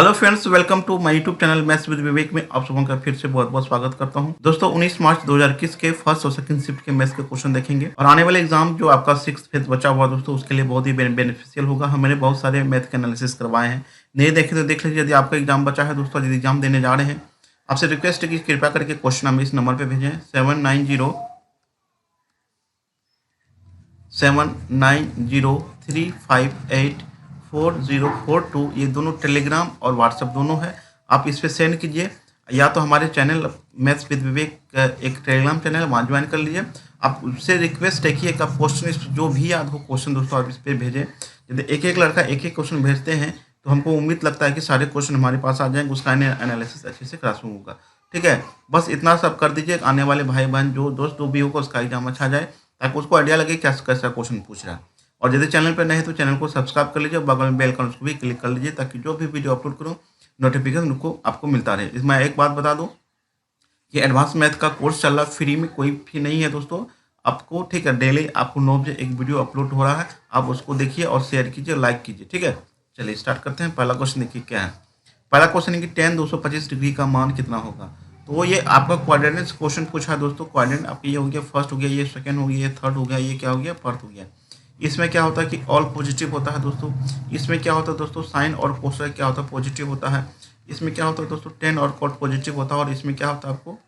Hello friends, welcome to my YouTube channel maths with Vivek में आप सबों का फिर से बहुत बहुत स्वागत करता हूं। दोस्तों 19 मार्च 2021 के फर्स्ट और सेकंड शिफ्ट के मैथ्स के क्वेश्चन देखेंगे और आने वाले एग्जाम जो आपका 6th बचा हुआ दोस्तों उसके लिए बहुत ही बेनिफिशियल होगा। हमने बहुत सारे मैथ के एनालिसिस करवाए हैं, नहीं देखे तो देख लीजिए। यदि आपका एग्जाम बचा है दोस्तों, यदि एग्जाम देने जा रहे हैं, आपसे रिक्वेस्ट है कि कृपया करके क्वेश्चन हमें इस नंबर पर भेजें 7903584042। ये दोनों टेलीग्राम और व्हाट्सएप दोनों है, आप इस पर सेंड कीजिए। या तो हमारे चैनल मैथ्स विद विवेक एक टेलीग्राम चैनल वहाँ ज्वाइन कर लीजिए। आप उससे रिक्वेस्ट है कि एक आप क्वेश्चन जो भी याद हो क्वेश्चन दोस्तों आप इस पर भेजें। यदि एक एक लड़का एक एक क्वेश्चन भेजते हैं तो हमको उम्मीद लगता है कि सारे क्वेश्चन हमारे पास आ जाएंगे, उसका एनालिसिस अच्छे से क्लासरूम होगा। ठीक है, बस इतना सब कर दीजिए। आने वाले भाई बहन जो दोस्त जो भी होगा उसका एग्जाम अच्छा जाए, ताकि उसको आइडिया लगे कैसा क्वेश्चन पूछ रहा है। और यदि चैनल पर नहीं है तो चैनल को सब्सक्राइब कर लीजिए, बगल में बेल आइकन उसको भी क्लिक कर लीजिए, ताकि जो भी वीडियो अपलोड करूँ नोटिफिकेशन को आपको मिलता रहे। इसमें एक बात बता दूं कि एडवांस मैथ का कोर्स चल रहा है, फ्री में, कोई फी नहीं है दोस्तों आपको। ठीक है, डेली आपको 9 बजे एक वीडियो अपलोड हो रहा है, आप उसको देखिए और शेयर कीजिए, लाइक कीजिए। ठीक है, चलिए स्टार्ट करते हैं। पहला क्वेश्चन देखिए क्या है। पहला क्वेश्चन है कि tan 225 डिग्री का मान कितना होगा। तो ये आपका क्वाड्रेंट क्वेश्चन पूछा है दोस्तों। क्वाड्रेंट आपका ये हो गया फर्स्ट, हो गया ये सेकंड, हो गया ये थर्ड, हो गया ये क्या हो गया फोर्थ हो गया। इसमें क्या होता है कि ऑल पॉजिटिव होता है दोस्तों। इसमें क्या होता है दोस्तों, साइन और कोसाइन क्या होता है, पॉजिटिव होता है। इसमें क्या होता है दोस्तों, टेन और कॉट पॉजिटिव होता है। और इसमें क्या होता है आपको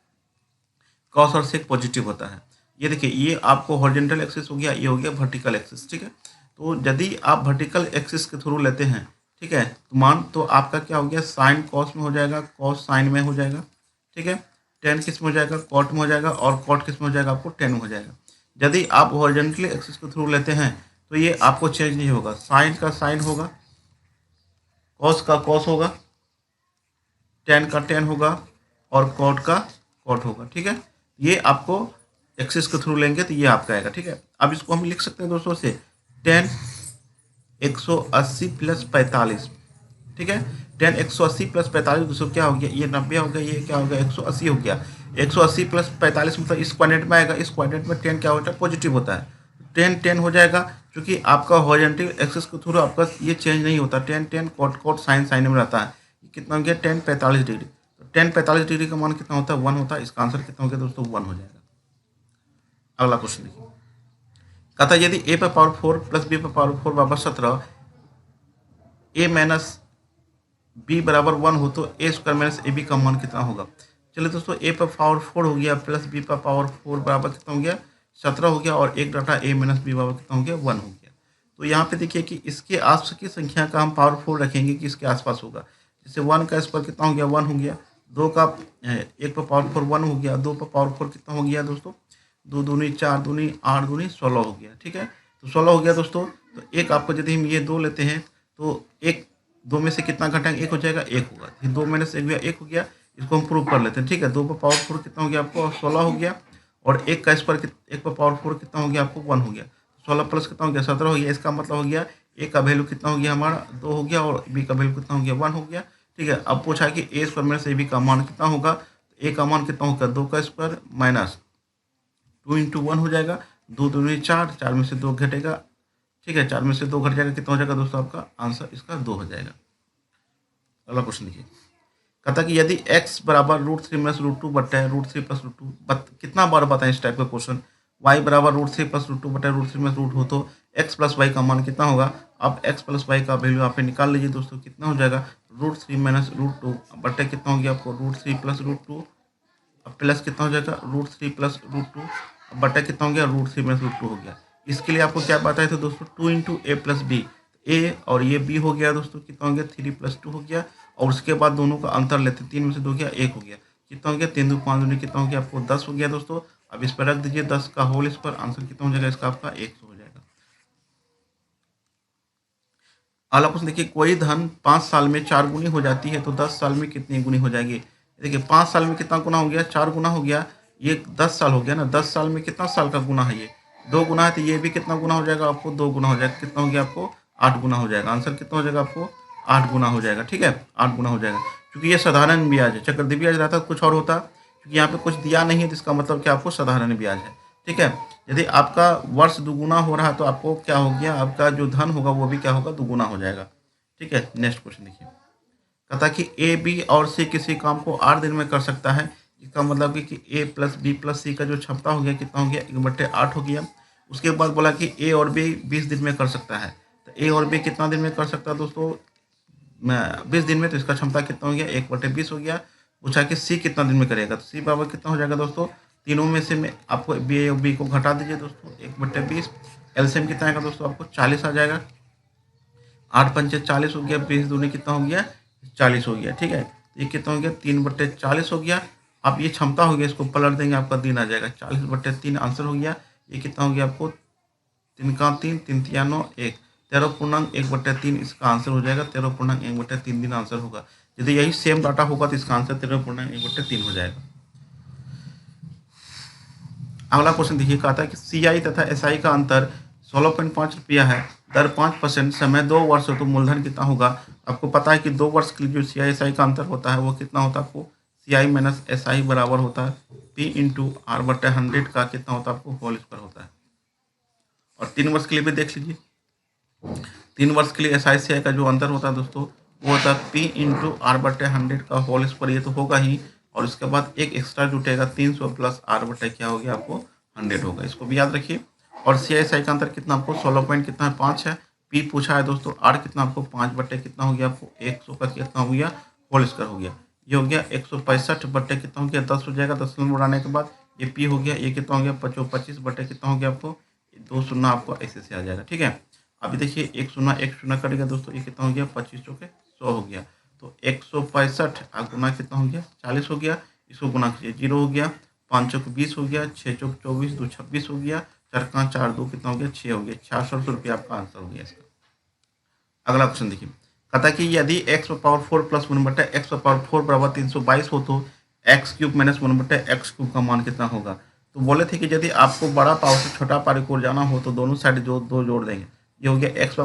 कॉस और सेक पॉजिटिव होता है। ये देखिए, ये आपको हॉरिजॉन्टल एक्सिस हो गया, ये हो गया वर्टिकल एक्सिस। ठीक है, तो यदि आप वर्टिकल एक्सिस के थ्रू लेते हैं, ठीक है, तो मान तो आपका क्या हो गया, साइन कॉस में हो जाएगा, कॉस साइन में हो जाएगा। ठीक है, टेन किस में हो जाएगा, कॉट में हो जाएगा, और कॉट किस में हो जाएगा, आपको टेन में हो जाएगा। यदि आप हॉरिजॉन्टल एक्सिस के थ्रू लेते हैं तो ये आपको चेंज नहीं होगा, साइन का साइन होगा, कॉस का कॉस होगा, टेन का टेन होगा, और कॉट का कॉट होगा। ठीक है, ये आपको एक्सिस के थ्रू लेंगे तो ये आपका आएगा। ठीक है, अब इसको हम लिख सकते हैं दोस्तों से टेन 180 प्लस 45। ठीक है, टेन 180 प्लस 45 दोस्तों क्या हो गया, ये 90 हो गया, ये क्या हो गया 180 हो गया। 180 प्लस 45 मतलब इस क्वाड्रेंट में आएगा। इस क्वाड्रेंट में टेन क्या होता है, पॉजिटिव होता है। टेन टेन हो जाएगा, क्योंकि आपका हॉरिजॉन्टल एक्सिस के थ्रू आपका ये चेंज नहीं होता। Tan tan cot cot sine sine में रहता है। कितना हो गया, टेन 45 डिग्री। तो टेन 45 डिग्री का मान कितना होता है, 1 होता है। इसका आंसर कितना हो गया दोस्तों, 1 हो जाएगा। अगला क्वेश्चन देखिए, कहता है यदि ए पर पावर 4 प्लस बी पर पावर 4 बराबर 17, ए माइनस बी बराबर 1 हो तो ए स्क्वायर माइनस ए बी का मान कितना होगा। चलिए दोस्तों, ए पर पावर 4 हो गया प्लस बी पर पावर 4 बराबर कितना हो गया, 17 हो गया। और एक डाटा ए माइनस बी बराबर कितना हो गया, 1 हो गया। तो यहाँ पे देखिए कि इसके आसपास की संख्या का हम पावर 4 रखेंगे कि इसके आसपास होगा। जैसे 1 का स्क्वायर कितना हो गया, 1 हो गया। 2 का एक पर पावर 4 1 हो गया। 2 पर पावर 4 कितना हो गया दोस्तों, 2 दूनी 4 दूनी 8 दूनी 16 हो गया। ठीक है, तो 16 हो गया दोस्तों। तो एक आपको यदि हम ये 2 लेते हैं तो एक 2 में से कितना घटाएंगे, 1 हो जाएगा, 1 होगा। फिर 2 में से 1 गया, 1 हो गया। इसको हम प्रूव कर लेते हैं। ठीक है, 2 पर पावर 4 कितना हो गया आपको, 16 हो गया। और एक का स्क्वायर एक पर पावर 4 कितना हो गया आपको, 1 हो गया। 16 प्लस कितना हो गया, 17 हो गया। इसका मतलब हो गया ए का वैल्यू कितना हो गया हमारा, 2 हो गया। और बी का वैल्यू कितना हो गया, 1 हो गया। ठीक है, अब पूछा है कि ए स्क्वायर माइनस ए बी का मान कितना होगा। तो ए का मान कितना होगा, 2 का स्क्वायर माइनस 2 इंटू 1 हो जाएगा। 2 दूनी 4, 4 में से 2 घटेगा। ठीक है, 4 में से 2 घट जाएगा, कितना हो जाएगा दोस्तों, आपका आंसर इसका 2 हो जाएगा। अगला क्वेश्चन देखिए, कहता कि यदि x बराबर √3 माइनस √2 बटा √3 प्लस √2 कितना बार बताएं इस टाइप का क्वेश्चन। y बराबर √3 प्लस √2 बटा √3 माइनस √2 हो तो x प्लस वाई का मान कितना होगा। अब x प्लस वाई का वैल्यू आप निकाल लीजिए दोस्तों, कितना हो जाएगा, √3 माइनस √2 बटे कितना हो गया आपको, √3 प्लस √2। अब प्लस कितना हो जाएगा, √3 प्लस √2 बटा कितना हो गया, √3 माइनस √2 हो गया। इसके लिए आपको क्या बताया था दोस्तों, 2 इंटू ए प्लस बी। ए और ये बी हो गया दोस्तों, कितना हो गया, 3 प्लस 2 हो गया। और उसके बाद दोनों का अंतर लेते, 3 में से 2 गया, 1 हो गया। कितना हो गया, 3 2 5 दूनी कितना हो गया आपको, 10 हो गया दोस्तों। अब इस पर रख दीजिए 10 का होल, इस पर आंसर कितना हो जाएगा इसका आपका 100 हो जाएगा। अगला क्वेश्चन देखिए, कोई धन 5 साल में 4 गुनी हो जाती है तो 10 साल में कितनी गुनी हो जाएगी। देखिए 5 साल में कितना गुना हो गया, 4 गुना हो गया। ये 10 साल हो गया ना, 10 साल में कितना साल का गुना है, ये 2 गुना है। तो ये भी कितना गुना हो जाएगा आपको, 2 गुना हो जाएगा। कितना हो गया आपको, 8 गुना हो जाएगा। आंसर कितना हो जाएगा आपको, 8 गुना हो जाएगा। ठीक है, 8 गुना हो जाएगा, क्योंकि ये साधारण ब्याज है। चक्रवृद्धि ब्याज रहता तो कुछ और होता, क्योंकि यहाँ पे कुछ दिया नहीं है तो इसका मतलब क्या, आपको साधारण ब्याज है। ठीक है, यदि आपका वर्ष दुगुना हो रहा है तो आपको क्या हो गया, आपका जो धन होगा वो भी क्या होगा, दुगुना हो जाएगा। ठीक है, नेक्स्ट क्वेश्चन देखिए, कहता कि ए, बी और सी किसी काम को 8 दिन में कर सकता है। इसका मतलब है कि ए प्लस बी प्लस सी का जो क्षमता हो गया कितना हो गया 1/8 हो गया। उसके बाद बोला कि ए और बी 20 दिन में कर सकता है। तो ए और बी कितना दिन में कर सकता है दोस्तों 20 दिन में, तो इसका क्षमता कितना हो गया 1/20 हो गया। पूछा कि सी कितना दिन में करेगा, तो सी बराबर कितना हो जाएगा दोस्तों, तीनों में से में आपको बी और बी को घटा दीजिए दोस्तों 1/20। एलसीएम कितना आएगा दोस्तों आपको 40 आ जाएगा। 8 पंचे 40 हो गया, 20 दूनी कितना हो गया 40 हो गया। ठीक है, तो ये कितना हो गया 3/40 हो गया। आप ये क्षमता हो गया, इसको पलट देंगे आपका दिन आ जाएगा 40/3 आंसर हो गया। ये कितना हो गया आपको 3 का 3 3 तिया 9 1 13.1/3 इसका आंसर हो जाएगा। 13.1/3 दिन आंसर होगा। यदि यही सेम डाटा होगा तो इसका आंसर 13.1/3 हो जाएगा। अगला क्वेश्चन देखिए, कहता है कि सीआई तथा एसआई का अंतर 16.5 रुपया है, दर 5%, समय 2 वर्ष हो तो मूलधन कितना होगा। आपको पता है कि 2 वर्ष के लिए जो सीआई एसआई का अंतर होता है वो कितना होता है आपको, सीआई माइनस एसआई बराबर होता है पी इंटू R/100 का कितना होता है आपको होल स्क्वायर होता है। और 3 वर्ष के लिए भी देख लीजिए, 3 वर्ष के लिए एस आई सी आई का जो अंतर होता है दोस्तों वो होता है पी इंटू R/100 का होल स्क्वायर, ये तो होगा ही, और उसके बाद एक एक्स्ट्रा जुटेगा 300 प्लस R/ क्या हो गया आपको 100 होगा, इसको भी याद रखिए। और सी आई एस आई का अंतर कितना आपको 16 पॉइंट कितना है 5 है। पी पूछा है दोस्तों, आर कितना आपको 5/ कितना हो गया आपको 100 का कितना हो गया होल स्क्वायर हो गया। ये हो गया 165 कितना हो गया 10 हो जाएगा, 10 उड़ाने के बाद ये पी हो गया, ये कितना हो गया 25 कितना हो गया आपको 2 शून्य आपको ऐसे से आ जाएगा। ठीक है, अभी देखिए एक शून्य कट गया दोस्तों, ये कितना हो गया 25 चौके 100 हो गया। तो 165 गुना कितना हो गया 40 हो गया, इसको गुना कीजिए 0 हो गया, 5 चौक 20 हो गया, 6 चौक 24, 2 26 हो गया, 4 का 4 2 कितना हो गया 6 हो गया, 6600 रुपया आपका आंसर हो गया इसका। अगला क्वेश्चन देखिए, कहता है कि यदि x⁴ प्लस 1/x⁴ बराबर 322 हो तो x³ माइनस 1/x³ का मान कितना होगा। तो बोले थे कि यदि आपको बड़ा पावर से छोटा पावर की ओर जाना हो तो दोनों साइड जो दो जोड़ देंगे। ये हो गया x⁴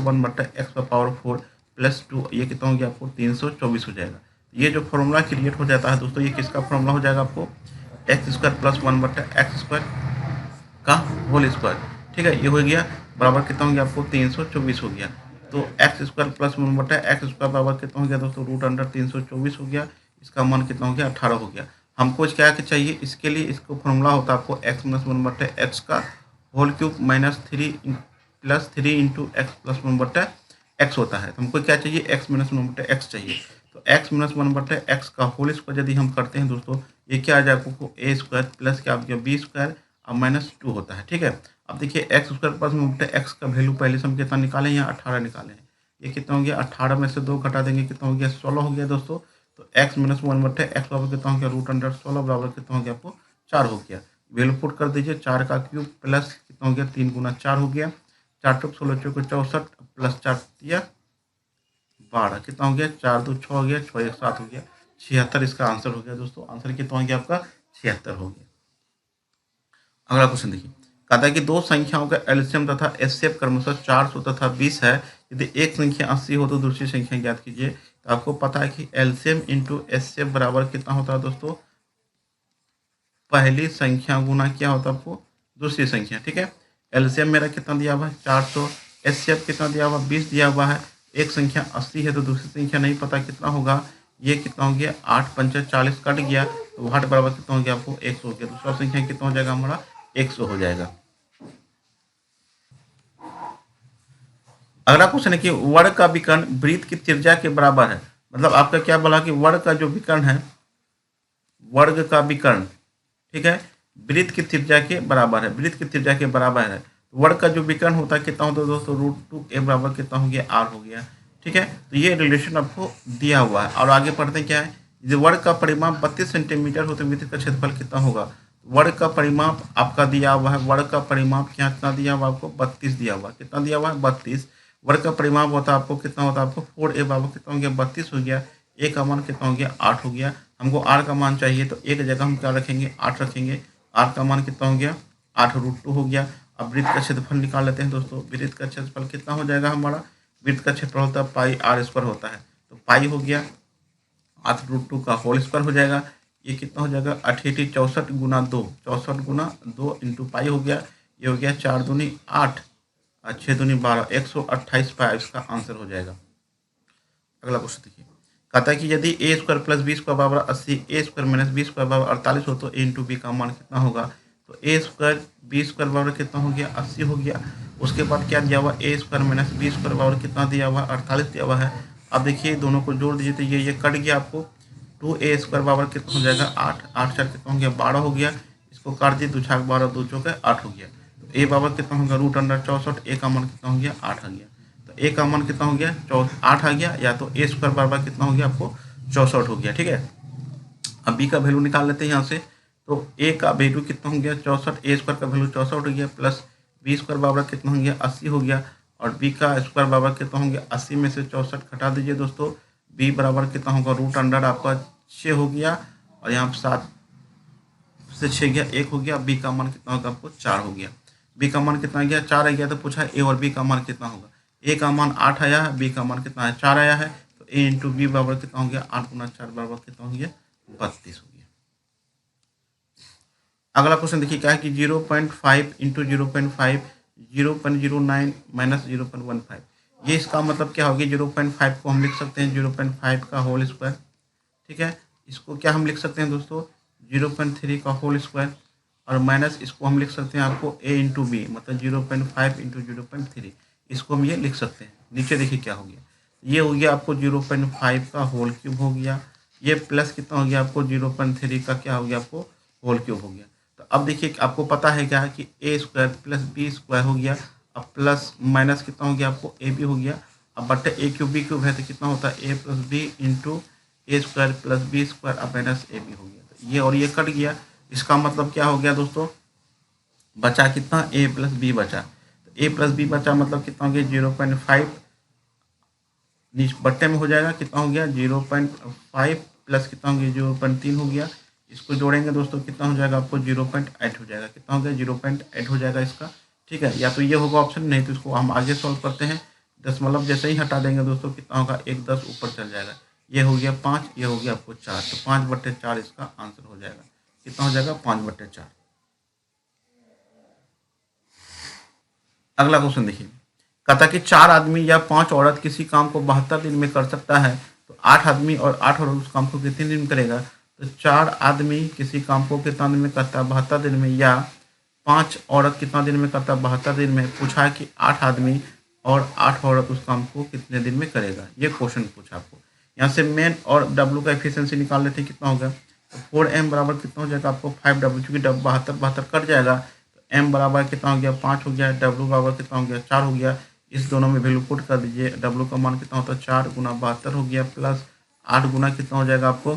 1/x⁴ प्लस 2, ये कितना हो गया आपको 324 हो जाएगा। ये जो फॉर्मूला क्रिएट हो जाता है दोस्तों, ये किसका फॉर्मूला हो जाएगा आपको x² प्लस 1/x² का होल स्क्वायर। ठीक है, ये हो गया बराबर कितना हो गया आपको 324 हो गया। तो x² प्लस 1/x² बराबर कितना हो गया दोस्तों √324 हो गया। इसका मान कितना हो गया 18 हो गया। हमको क्या चाहिए, इसके लिए इसको फॉर्मूला होता है आपको x माइनस 1/x का whole cube minus 3 plus 3 into x plus 1/x होता है। तो हमको क्या चाहिए x माइनस 1/x चाहिए। तो x माइनस 1/x का होल स्क्वायर यदि हम करते हैं दोस्तों, ये क्या आ जाएगा आपको a² प्लस क्या हो गया b² और -2 होता है। ठीक है, अब देखिए x² प्लस x का वैल्यू पहले से हम कितना निकाले, यहाँ 18 निकाले हैं। ये कितना हो गया 18 में से 2 घटा देंगे कितना हो गया 16 हो गया दोस्तों। तो x माइनस 1/x बराबर कितना हो गया √16 बराबर कितना हो गया आपको 4 हो गया। वैल्यू पुट कर दीजिए, 4 का क्यूब प्लस कितना हो गया 3 गुना 4 हो गया, 4 चौक 16 चौक 64 प्लस 4 तिया 12 कितना हो गया 4 2 6 हो गया, 6 1 7 हो गया, 76 इसका आंसर हो गया दोस्तों। आंसर कितना हो गया आपका 76 हो गया। अगला क्वेश्चन देखिए, कहता है कि दो संख्याओं का एलसीएम तथा एचसीएफ क्रमशः 400 तथा 20 है। यदि एक संख्या 80 हो तो दूसरी संख्या ज्ञात कीजिए। तो आपको पता है कि एलसीएम इंटू एचसीएफ बराबर कितना होता है दोस्तों, पहली संख्या गुना क्या होता है आपको दूसरी संख्या। ठीक है, एलसीएम मेरा कितना दिया हुआ है 400, एचसीएफ कितना दिया हुआ 20 दिया हुआ है। एक संख्या 80 है तो दूसरी संख्या नहीं पता कितना होगा, ये कितना हो गया 8 पंचे 40 कट गया, तो 8 बराबर कितना हो गया आपको 100 हो गया। दूसरा संख्या कितना हो जाएगा हमारा 100 हो जाएगा। अगला क्वेश्चन है कि वर्ग का विकर्ण वृत्त की त्रिज्या के बराबर है। मतलब आपका क्या बोला कि वर्ग का जो विकर्ण है, वर्ग का विकर्ण, ठीक है, वृत्त की त्रिज्या के बराबर है, वृत्त की त्रिज्या के बराबर है। वर्ग का जो विकर्ण होता है कितना होता है दोस्तों √2a बराबर कितना हो गया r हो गया। ठीक है, तो ये रिलेशन आपको दिया हुआ है। और आगे पढ़ते हैं क्या है, यदि वर्ग का परिमाप 32 सेंटीमीटर हो तो वृत्त का क्षेत्रफल कितना होगा। वर्ग का परिमाप आपका दिया हुआ है, वर्ग का परिमाप क्या कितना दिया हुआ आपको 32 दिया हुआ, कितना दिया हुआ है 32। वर्ग का परिमाप होता है आपको कितना होता है आपको 4a बराबर कितना हो गया 32 हो गया। ए का मान कितना हो गया 8 हो गया। हमको आर का मान चाहिए तो एक जगह हम क्या रखेंगे 8 रखेंगे। आर का मान कितना हो गया 8 √2 हो गया। अब वृत्त का क्षेत्रफल निकाल लेते हैं दोस्तों। वृत्त का क्षेत्रफल कितना हो जाएगा हमारा, वृत्त का क्षेत्रफल होता है पाई r² होता है, तो पाई हो गया 8 √2 का होल स्क्वायर हो जाएगा। ये कितना हो जाएगा 88 64 गुना 2, 64 गुना 2 इंटू पाई हो गया। ये हो गया 4 दूनी 8 और 6 दूनी 12, 128 पाई इसका आंसर हो जाएगा। अगला क्वेश्चन देखिए, कहता है कि यदि ए स्क्वायर प्लस बी स्क्वायर बराबर 80, ए स्क्वायर माइनस बी स्क्वायर बराबर 48 हो तो ए इंटू बी का मान कितना होगा। तो ए स्क्वायर बी स्क्वायर बराबर कितना हो गया, 80 हो गया। उसके बाद क्या दिया हुआ, ए स्क्वायर माइनस बी स्क्वायर बराबर कितना दिया हुआ, 48 दिया हुआ है। अब देखिए दोनों को जोड़ दीजिए तो ये कट गया आपको। 2a स्क्वायर बराबर कितना हो जाएगा, 8, 8 4 कितना हो गया, 12 हो गया। इसको काट दिए, 2 छाक 12, 2 चौके 8 हो गया। तो ए बराबर कितना हो गया, रूट अंडर 64, ए का मान कितना हो गया, 8 आ गया। तो ए का मान कितना हो गया, 8 आ गया, या तो ए स्क्वायर बराबर कितना हो गया आपको 64 हो गया। ठीक है, अब बी का वैल्यू निकाल लेते हैं यहाँ से। तो ए का वैल्यू कितना हो गया 64, ए स्क्वायर का वैल्यू 64 हो गया, प्लस बी स्क्वायर बराबर कितना हो गया 80 हो गया, और बी का स्क्वायर बराबर कितना हो गया 80 में से 64 घटा दीजिए दोस्तों। बी बराबर कितना होगा, रूट अंडर आपका 6 हो गया, और यहाँ 7 से 6 गया 1 हो गया। बी का मान कितना होगा आपको 4 हो गया। बी का मान कितना गया 4 आ गया। तो पूछा ए और बी का मान कितना होगा। ए का मान 8 आया है, बी का मान कितना है 4 आया है। तो ए इंटू बी बराबर कितना हो गया, 8 गुना 4 बराबर कितना हो गया 32 हो गया। अगला क्वेश्चन देखिए क्या है कि 0.5 इंटू 0.5 0.09 माइनस 0.15। ये इसका मतलब क्या होगी, 0.5 को हम लिख सकते हैं 0.5 का होल स्क्वायर। ठीक है, इसको क्या हम लिख सकते हैं दोस्तों 0.3 का होल स्क्वायर, और माइनस इसको हम लिख सकते हैं आपको a इंटू बी, मतलब 0.5 इंटू 0.3, इसको हम ये लिख सकते हैं। नीचे देखिए क्या हो गया, ये हो गया आपको 0.5 का होल क्यूब हो गया, ये प्लस कितना हो गया आपको 0.3 का क्या हो गया आपको होल क्यूब हो गया। तो अब देखिए आपको पता है क्या है कि ए स्क्वायर प्लस बी स्क्वायर हो गया, अब प्लस माइनस कितना हो गया आपको ए बी हो गया। अब बट्टे ए क्यूब बी क्यूब है तो कितना होता है ए प्लस बी इंटू ए स्क्वायर प्लस बी स्क्वायर अब माइनस ए बी हो गया। तो ये और ये कट गया, इसका मतलब क्या हो गया दोस्तों, बचा कितना ए प्लस बी बचा। तो ए प्लस बी बचा मतलब कितना हो गया 0.5 बट्टे में हो जाएगा, कितना हो गया 0.5 प्लस कितना हो गया 0.3 हो गया। इसको जोड़ेंगे दोस्तों कितना हो जाएगा आपको 0.8 हो जाएगा। कितना हो गया 0.8 हो जाएगा इसका। ठीक है, या तो ये होगा ऑप्शन, नहीं तो इसको हम आगे सॉल्व करते हैं। दशमलव जैसे ही हटा देंगे दोस्तों कितना होगा 1 10 ऊपर चल जाएगा। ये हो गया 5, ये हो गया आपको 4, तो 5/4 इसका आंसर हो जाएगा। कितना हो जाएगा 5/4। अगला क्वेश्चन देखिए, कहता कि 4 आदमी या 5 औरत किसी काम को 72 दिन में कर सकता है, तो 8 आदमी और 8 औरत उस काम को कितने दिन में करेगा। तो 4 आदमी किसी काम को कितना दिन में करता है 72 दिन में, या 5 औरत कितना दिन में करता है 72 दिन में। पूछा है कि 8 आदमी और 8 औरत उस काम को कितने दिन में करेगा, ये क्वेश्चन पूछा आपको। यहाँ से मेन और डब्लू का एफिशिएंसी निकाल लेते हैं कितना होगा। तो 4m बराबर कितना हो जाएगा आपको 5w, चूंकि 72 कट जाएगा तो m बराबर कितना हो गया 5 हो गया, w बराबर कितना हो गया 4 हो गया। इस दोनों में वैल्यू पुट कर दीजिए, w का मान कितना होता है 4 गुना 72 हो गया, प्लस 8 गुना कितना हो जाएगा आपको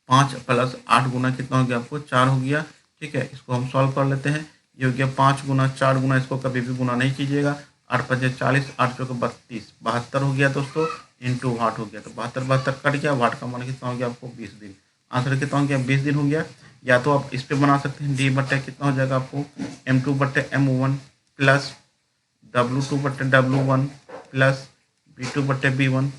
5 प्लस 8 गुना कितना हो गया आपको 4 हो गया। ठीक है, इसको हम सॉल्व कर लेते हैं। ये हो गया 5 गुना 4 गुना, इसको कभी भी गुना नहीं कीजिएगा। 8 5 40, 8 चौके 32, 72 हो गया दोस्तों, इंटू वाट हो गया। तो 72 कट गया, वाट का मान कितना हो गया आपको 20 दिन। आंसर कितना हो गया 20 दिन हो गया। या तो आप इस पे बना सकते हैं, d/, कितना हो जाएगा आपको m2/m1 plus w2/w1 plus b2/b1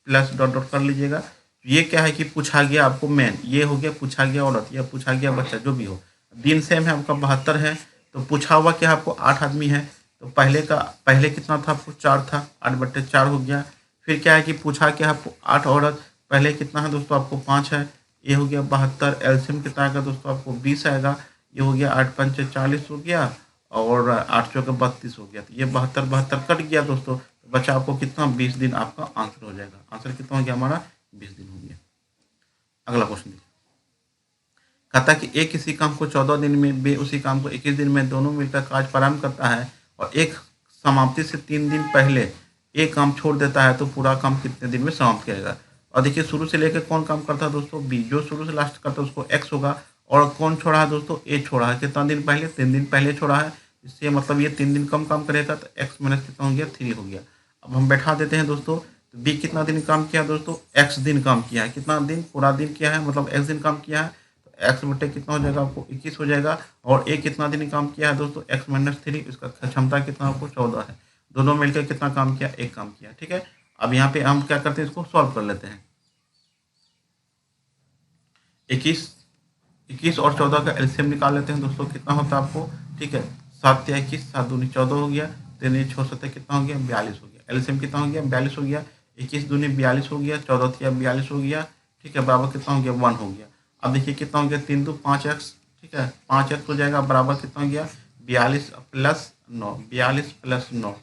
plus dot dot कर लीजिएगा। ये क्या है कि पूछा गया आपको मेन, ये हो गया पूछा गया औरत, या पूछा गया बच्चा, जो भी हो। दिन सेम है आपका 72 है, तो पूछा हुआ क्या आपको 8 आदमी है। तो पहले कितना था आपको 4 था, 8/4 हो गया। फिर क्या है कि पूछा क्या आपको 8 औरत, पहले कितना है दोस्तों आपको 5 है, ये हो गया 72। एल्सियम कितना आएगा दोस्तों आपको 20 आएगा। ये हो गया 8 5 40 हो गया, और 8 चौके 32 हो गया। तो ये 72 कट गया दोस्तों, बचा आपको कितना 20 दिन आपका आंसर हो जाएगा। आंसर कितना हो गया हमारा 20 दिन हो गया। अगला क्वेश्चन देखिए, कहता कि एक किसी काम को 14 दिन में, बे उसी काम को 21 दिन में, दोनों मिलकर कार्य प्रारंभ करता है, और एक समाप्ति से 3 दिन पहले एक काम छोड़ देता है, तो पूरा काम कितने दिन में समाप्त करेगा। और देखिए शुरू से लेकर कौन काम करता है दोस्तों बी, जो शुरू से लास्ट करता है उसको एक्स होगा। और कौन छोड़ा है दोस्तों ए छोड़ा है, कितना दिन पहले 3 दिन पहले छोड़ा है, इससे मतलब ये 3 दिन कम काम करेगा, तो एक्स माइनस कितना हो गया 3 हो गया। अब हम बैठा देते हैं दोस्तों, तो बी कितना दिन काम किया दोस्तों एक्स दिन काम किया है, कितना दिन पूरा दिन किया है, मतलब एक्स दिन काम किया है। तो एक्स बटे कितना हो जाएगा आपको 21 हो जाएगा। और ए कितना दिन काम किया है दोस्तों एक्स माइनस 3, इसका क्षमता कितना आपको 14 है। दोनों मिलकर कितना काम किया, एक काम किया। ठीक है, अब यहाँ पे हम क्या करते हैं, इसको सॉल्व कर लेते हैं। 21 और 14 का एलसीएम निकाल लेते हैं दोस्तों, कितना होता है आपको। ठीक है, 7 या 21, 7 दूनी 14 हो गया, 3 6 7 कितना हो गया 42 हो गया। एलसीएम कितना हो गया 42 हो गया। 21 दूनी 42 हो गया, 14 तिया 42 हो गया, ठीक है, बराबर कितना हो गया 1 हो गया। अब देखिए कितना हो गया 3 दो 5x, ठीक है, 5x हो जाएगा बराबर कितना हो गया 42 प्लस 9, 42 प्लस 9,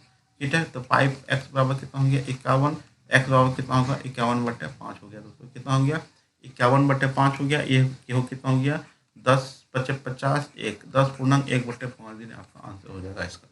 ठीक है, तो 5x बराबर कितना हो गया 51, x बराबर कितना होगा 51/5 हो गया दोस्तों, कितना हो गया 51/5 हो गया। ये हो कितना हो गया 10 × 50 1, 10 पूर्णांक 1/5 आपका आंसर हो जाएगा इसका।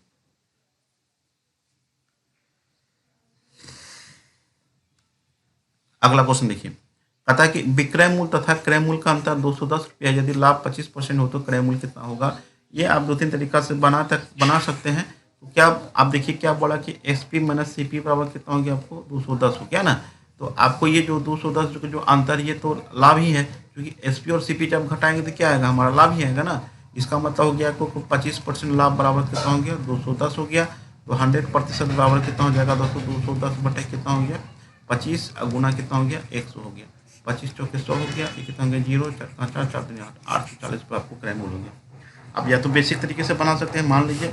अगला क्वेश्चन देखिए, कहता है कि विक्रय मूल्य तथा क्रय मूल्य का अंतर 210 रुपया, यदि लाभ 25% हो तो क्रय मूल्य कितना होगा। ये आप 2-3 तरीका से बना सकते हैं। तो क्या आप देखिए क्या बोला कि एसपी माइनस सीपी बराबर कितना हो गया आपको 210 हो गया ना। तो आपको ये जो 210 जो अंतर ये तो लाभ ही है, क्योंकि एसपी और सीपी जब घटाएंगे तो क्या आएगा हमारा लाभ ही आएगा ना। इसका मतलब हो गया आपको 25% लाभ बराबर कितना हो गया 210 हो गया। तो 100% बराबर कितना हो जाएगा दोस्तों 210 बटे कितना हो गया 25 गुना कितना हो गया 100 हो गया, 25 चौके 100 हो गया, ये कितना हो गया 0 4 5 4 4 दूनी 8, 840 पर आपको क्रय मूल्य हो गया। अब या तो बेसिक तरीके से बना सकते हैं, मान लीजिए,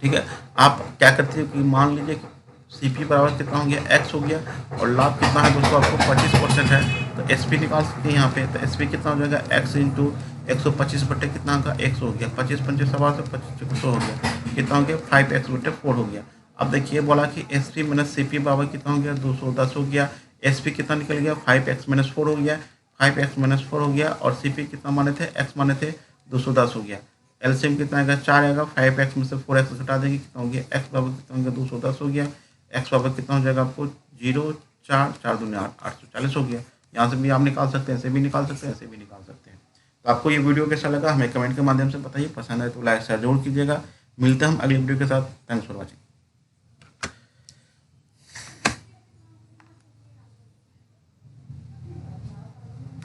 ठीक है, आप क्या करते हैं कि मान लीजिए कि सीपी बराबर कितना हो गया x हो गया और लाभ कितना है दोस्तों आपको 25% है, तो एसपी निकाल सकते हैं यहाँ पे। तो एसपी कितना हो जाएगा x इंटू 125 बटे कितना होगा 100 हो गया, 25 × 5 से 25 100 हो गया, कितना हो गया 5x/4 हो गया। अब देखिए बोला कि एसपी माइनस सीपी बराबर कितना हो गया 210 हो गया, एसपी कितना निकल गया 5x-4 हो गया, 5x-4 हो गया, और सीपी कितना माने थे x माने थे 210 हो गया। एलसीएम कितना आएगा 4 आएगा, 5x में से 4x घटा देंगे कितना हो गया x बराबर कितना हो गया 210 हो गया, x बराबर कितना हो जाएगा आपको 0 4 4 दूनी 8, 840 हो गया। यहाँ से भी आप निकाल सकते हैं, ऐसे भी निकाल सकते हैं, ऐसे भी निकाल सकते हैं। तो आपको ये वीडियो कैसा लगा हमें कमेंट के माध्यम से बताइए, पसंद आए तो लाइक शेयर जरूर कीजिएगा। मिलते हैं हम अगली वीडियो के साथ। Thanks for watching.